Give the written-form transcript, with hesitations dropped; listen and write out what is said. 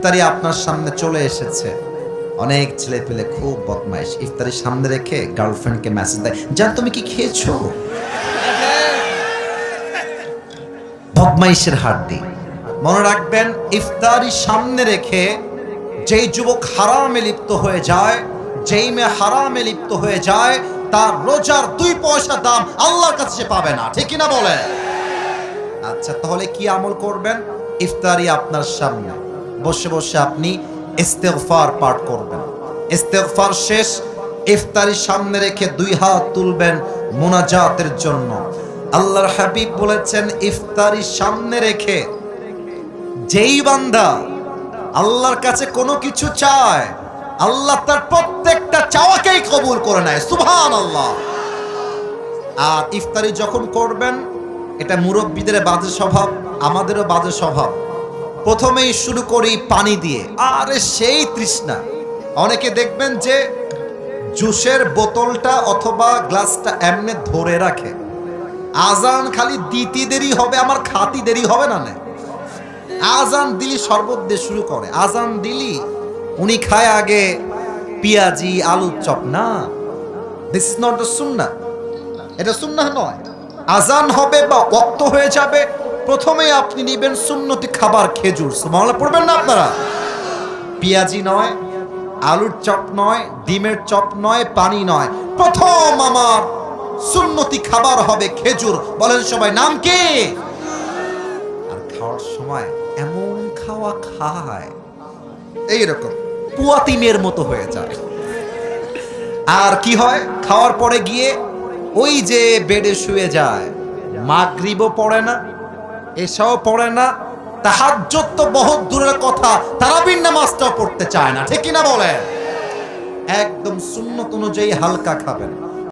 ইফতারি আপনার সামনে চলে এসেছে, অনেক ছেলে পেলে খুব বদমাইশ, ইফতারি সামনে রেখে গার্লফ্রেন্ডকে মেসেজ দেয়, জান তুমি কি খেয়েছো? বদমাইশের হাড্ডি। মনে রাখবেন, ইফতারি সামনে রেখে যেই যুবক হারামে লিপ্ত হয়ে যায়, যেই মেয়ে হারামে লিপ্ত হয়ে যায়, তার রোজার 2 পয়সা দাম আল্লাহর কাছে সে পাবে না, ঠিক কিনা বলে? আচ্ছা, তাহলে কি আমল করবেন? ইফতারি আপনার সামনে, বসে বসে আপনি ইস্তেগফার পাঠ করবেন। ইস্তেগফার শেষ, ইফতারি সামনে রেখে 2 হাত তুলবেন মুনাজাতের জন্য। আল্লাহর হাবিব বলেছেন, ইফতারি সামনে রেখে যেই বান্দা আল্লাহর কাছে কোনো কিছু চায়, আল্লাহ তার প্রত্যেকটা চাওয়াকেই কবুল করে নেয়। সুবহানাল্লাহ। আর ইফতারি যখন করবেন, এটা মুরব্বীদের বাজে স্বভাব, আমাদেরও বাজে স্বভাব। প্রথমেই শুরু করি পানি দিয়ে, আরে সেই তৃষ্ণা। অনেকে দেখবেন যে জুসের বোতলটা অথবা গ্লাসটা এমনি ধরে রাখে, আজান খালি দিতে দেরি হবে, আমার খাতি দেরি হবে না। আজান দিলি শরবত দিয়ে শুরু করে, আজান দিলি উনি খায় আগে পেঁয়াজি আলুর চপ। না, দিস ইজ নট দ্য সুন্নাহ, এটা সুন্নাহ নয়। আজান হবে বা ওয়াক্ত হয়ে যাবে, প্রথমে আপনি নেবেন সুন্নতি খাবার, খেজুর। সুবহানাল্লাহ পড়বেন না আপনারা? পেঁয়াজি নয়, আলুর চপ নয়, ডিমের চপ নয়, পানি নয়, প্রথম আমার সুন্নতি খাবার হবে খেজুর। বলেন সবাই, নাম কি? আর খাওয়ার সময় এমন খাওয়া খায়, এইরকম পুয়াতিমের মতো হয়ে যায়। আর কি হয়, খাওয়ার পরে গিয়ে ওই যে বেডে শুয়ে যায়, মাগরিবও পড়ে না, এশাও পড়ে না, তাহাজ্জুদ তো বহুত দূরের কথা, তারাবির নামাজটাও পড়তে চায় না, ঠিক কিনা বলেন? একদম সুন্নত অনুযায়ী হালকা খাবেন।